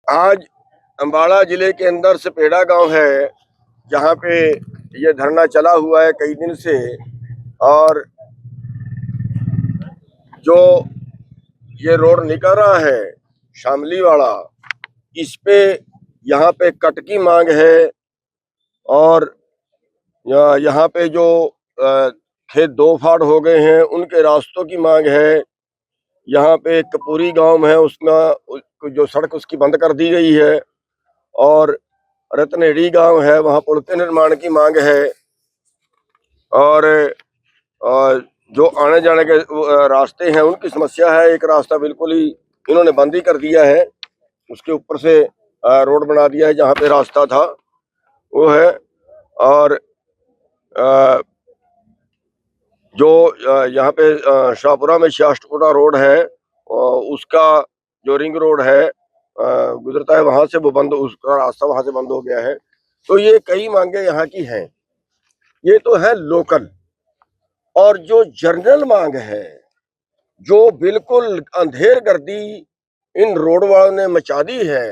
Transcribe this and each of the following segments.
आज अम्बाड़ा जिले के अंदर सपेड़ा गांव है, जहां पे ये धरना चला हुआ है कई दिन से। और जो ये रोड निकल रहा है शामली वाला, इस पे यहाँ पे कट की मांग है। और यहाँ पे जो खेत दो फाड़ हो गए हैं उनके रास्तों की मांग है। यहाँ पे कपूरी गांव है, उसका जो सड़क उसकी बंद कर दी गई है। और रत्नेड़ी गांव है, वहां पुल के निर्माण की मांग है। और जो आने जाने के रास्ते हैं उनकी समस्या है। एक रास्ता बिल्कुल ही इन्होंने बंद ही कर दिया है, उसके ऊपर से रोड बना दिया है, जहाँ पे रास्ता था वो है। और जो यहाँ पे शाहपुरा में शाष्ट्रपुरा रोड है, उसका जो रिंग रोड है गुजरता है वहां से, वो बंद, उसका रास्ता वहां से बंद हो गया है। तो ये कई मांगे यहाँ की हैं। ये तो है लोकल। और जो जर्नल मांग है, जो बिल्कुल अंधेर गर्दी इन रोड वालों ने मचा दी है,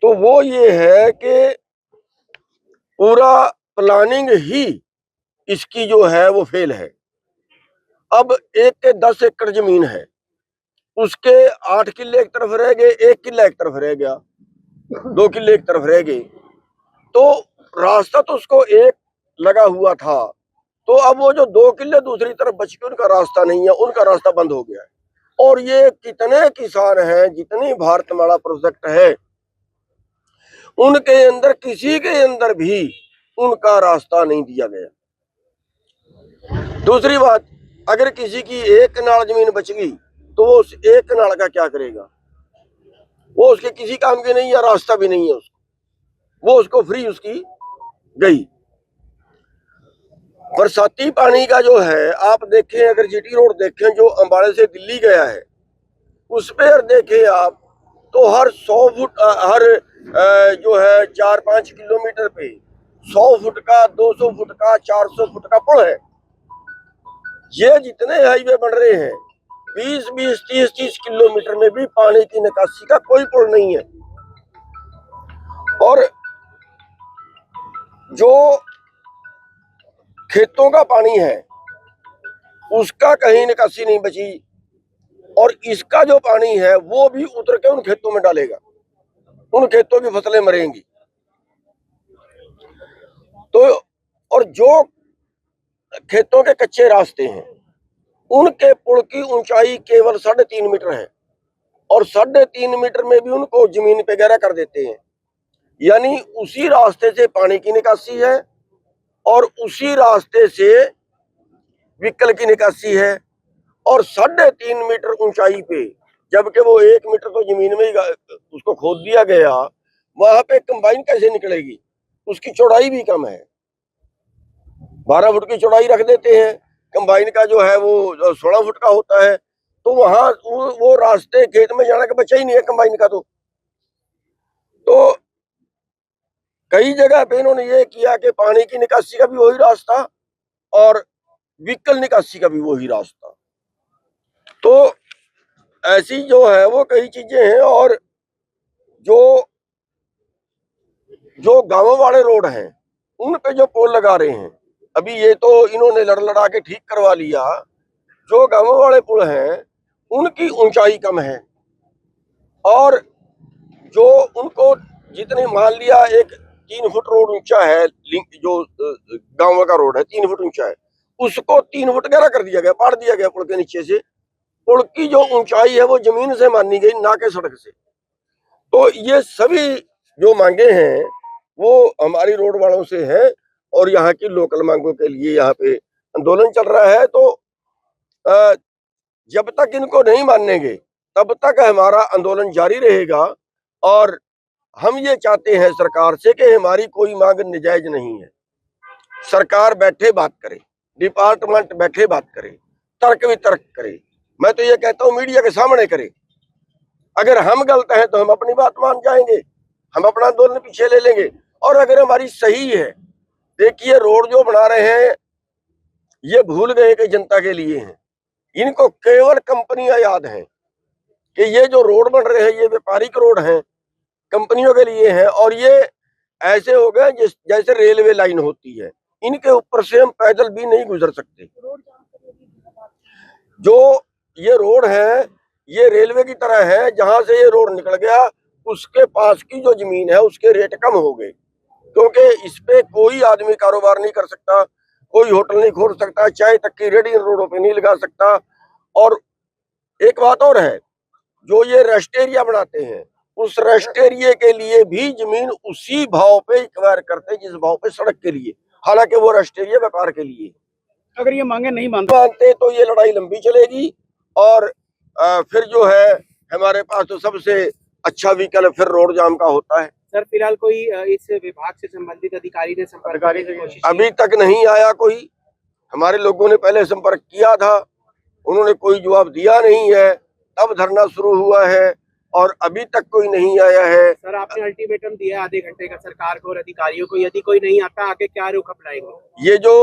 तो वो ये है कि पूरा प्लानिंग ही इसकी जो है वो फेल है। अब 1 के 10 एकड़ जमीन है, उसके 8 किले एक तरफ रह गए, 1 किला एक तरफ रह गया, 2 किले एक तरफ रह गए। तो रास्ता तो उसको एक लगा हुआ था, तो अब वो जो 2 किले दूसरी तरफ बच के उनका रास्ता नहीं है, उनका रास्ता बंद हो गया है। और ये कितने किसान हैं, जितनी भारतमाला प्रोजेक्ट है उनके अंदर किसी के अंदर भी उनका रास्ता नहीं दिया गया। दूसरी बात, अगर किसी की 1 कनाल जमीन बच गई तो वो उस 1 कनाल का क्या करेगा? वो उसके किसी काम की नहीं है, रास्ता भी नहीं है उसको, वो उसको फ्री उसकी गई। बरसाती पानी का जो है, आप देखें, अगर जीटी रोड देखें जो अम्बाड़े से दिल्ली गया है, उस पर देखें आप, तो हर 100 फुट, हर जो है 4-5 किलोमीटर पे 100 फुट का, 200 फुट का, 400 फुट का पुल है। ये जितने हाईवे बन रहे हैं 20-20, 30-30 किलोमीटर में भी पानी की निकासी का कोई पुल नहीं है। और जो खेतों का पानी है उसका कहीं निकासी नहीं बची, और इसका जो पानी है वो भी उतर के उन खेतों में डालेगा, उन खेतों की फसलें मरेंगी। तो और जो खेतों के कच्चे रास्ते हैं उनके पुल की ऊंचाई केवल 3.5 मीटर है, और 3.5 मीटर में भी उनको जमीन पे गहरा कर देते हैं। यानी उसी रास्ते से पानी की निकासी है और उसी रास्ते से व्हीकल की निकासी है। और 3.5 मीटर ऊंचाई पे, जबकि वो 1 मीटर तो जमीन में ही उसको खोद दिया गया, वहां पे कंबाइन कैसे निकलेगी? उसकी चौड़ाई भी कम है, 12 फुट की चौड़ाई रख देते हैं, कंबाइन का जो है वो 16 फुट का होता है। तो वहां वो रास्ते खेत में जाने का बचा ही नहीं है कंबाइन का। तो कई जगह पे इन्होंने ये किया कि पानी की निकासी का भी वही रास्ता और व्हीकल निकासी का भी वही रास्ता। तो ऐसी जो है वो कई चीजें हैं। और जो जो गांवों वाले रोड हैं उन पे जो पोल लगा रहे हैं, अभी ये तो इन्होंने लड़ लड़ा के ठीक करवा लिया। जो गांवों वाले पुल हैं उनकी ऊंचाई कम है, और जो उनको जितने, मान लिया एक 3 फुट रोड ऊंचा है, जो गांव का रोड है 3 फुट ऊंचा है, उसको 3 फुट गहरा कर दिया गया, पाड़ दिया गया पुल के नीचे से। पुल की जो ऊंचाई है वो जमीन से मानी गई, ना कि सड़क से। तो ये सभी जो मांगे हैं वो हमारी रोड वालों से है, और यहाँ की लोकल मांगों के लिए यहाँ पे आंदोलन चल रहा है। तो जब तक इनको नहीं मानेंगे तब तक हमारा आंदोलन जारी रहेगा। और हम ये चाहते हैं सरकार से कि हमारी कोई मांग नाजायज नहीं है। सरकार बैठे बात करे, डिपार्टमेंट बैठे बात करे, तर्क वितर्क करे। मैं तो ये कहता हूँ मीडिया के सामने करे। अगर हम गलत हैं तो हम अपनी बात मान जाएंगे, हम अपना आंदोलन पीछे ले लेंगे। और अगर हमारी सही है, देखिए रोड जो बना रहे हैं ये भूल गए कि जनता के लिए हैं। इनको केवल कंपनियां याद हैं कि ये जो रोड बन रहे हैं ये व्यापारिक रोड हैं, कंपनियों के लिए हैं, और ये ऐसे हो गए जैसे रेलवे लाइन होती है, इनके ऊपर से हम पैदल भी नहीं गुजर सकते। जो ये रोड है ये रेलवे की तरह है, जहां से ये रोड निकल गया उसके पास की जो जमीन है उसके रेट कम हो गए, क्योंकि इस पे कोई आदमी कारोबार नहीं कर सकता, कोई होटल नहीं खोल सकता, चाय तक की रेडी रोडों पे नहीं लगा सकता। और एक बात और है, जो ये रेस्ट एरिया बनाते हैं उस रेस्ट एरिया के लिए भी जमीन उसी भाव पे एक्वायर करते हैं जिस भाव पे सड़क के लिए, हालांकि वो रेस्ट एरिया व्यापार के लिए। अगर ये मांगे नहीं मानते तो ये लड़ाई लंबी चलेगी, और फिर जो है हमारे पास तो सबसे अच्छा विकल्प फिर रोड जाम का होता है। सर फिलहाल कोई इस विभाग से संबंधित अधिकारी ने संपर्क करने की कोशिश की? अभी तक नहीं आया कोई। हमारे लोगों ने पहले संपर्क किया था, उन्होंने कोई जवाब दिया नहीं है, तब धरना शुरू हुआ है और अभी तक कोई नहीं आया है। सर आपने अल्टीमेटम दिया आधे घंटे का सरकार को और अधिकारियों को, यदि कोई नहीं आता आगे क्या रुख अपनाएंगे? ये जो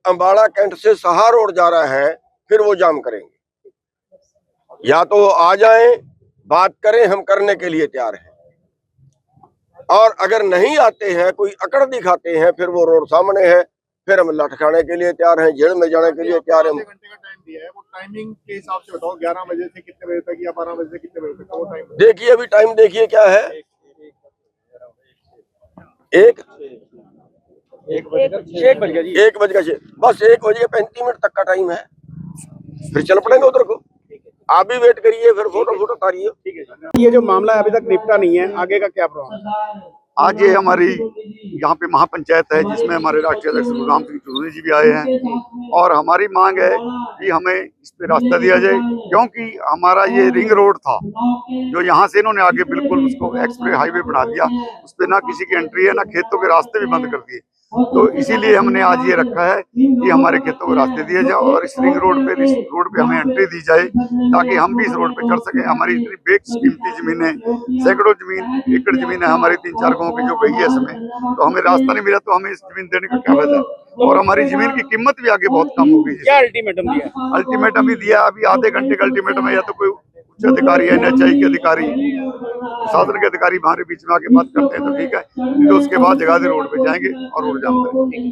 अम्बाड़ा कैंट से सहा रोड जा रहा है फिर वो जाम करेंगे, या तो आ जाएं बात करें, हम करने के लिए तैयार हैं, और अगर नहीं आते हैं कोई अकड़ दिखाते हैं फिर वो रोड सामने है, फिर हम लठ खाने के लिए तैयार हैं, जेल में जाने के लिए तैयार हैं। घंटे का टाइम दिया है, वो टाइमिंग के हिसाब से बताओ, 11 बजे से कितने बजे तक या 12 बजे से कितने बजे तक वो टाइम? देखिए अभी टाइम देखिए क्या है, एक बज गया जी, बस 1:35 तक का टाइम है, फिर चल पड़ेंगे उधर को। आप भी वेट करिए, फिर फोटो उतारिए। ठीक है। ये जो मामला है अभी तक निपटा नहीं है, आगे का क्या प्रोग्राम? आज ये हमारी यहाँ पे महापंचायत है जिसमें हमारे राष्ट्रीय अध्यक्ष गुरगाम सिंह चौधरी जी भी आए हैं, और हमारी मांग है कि हमें इस पे रास्ता दिया जाए, क्योंकि हमारा ये रिंग रोड था जो यहाँ से इन्होंने आगे बिल्कुल उसको एक्सप्रेस हाईवे बना दिया, उस पे ना किसी की एंट्री है ना खेतों के रास्ते भी बंद कर दिए। तो इसीलिए हमने आज ये रखा है कि हमारे खेतों को रास्ते दिए जाए और इस रिंग रोड पे हमें एंट्री दी जाए, ताकि हम भी इस रोड पे चढ़ सकें। हमारी इतनी बेशकीमती जमीनें, सैकड़ों जमीन एकड़ जमीन है हमारी 3-4 गाँव की जो गई है इसमें, तो हमें रास्ता नहीं मिला तो हमें इस जमीन देने का क्या फायदा, और हमारी जमीन की कीमत भी आगे बहुत कम होगी। क्या अल्टीमेटम दिया? अल्टीमेटम भी दिया, अभी आधे घंटे का अल्टीमेटम है, या तो कोई उच्च अधिकारी है, NHI के अधिकारी, शासन के अधिकारी हमारे बीच में आके बात करते हैं तो ठीक है, तो उसके बाद जगाधरी रोड पे जाएंगे और रोड जाम करेंगे।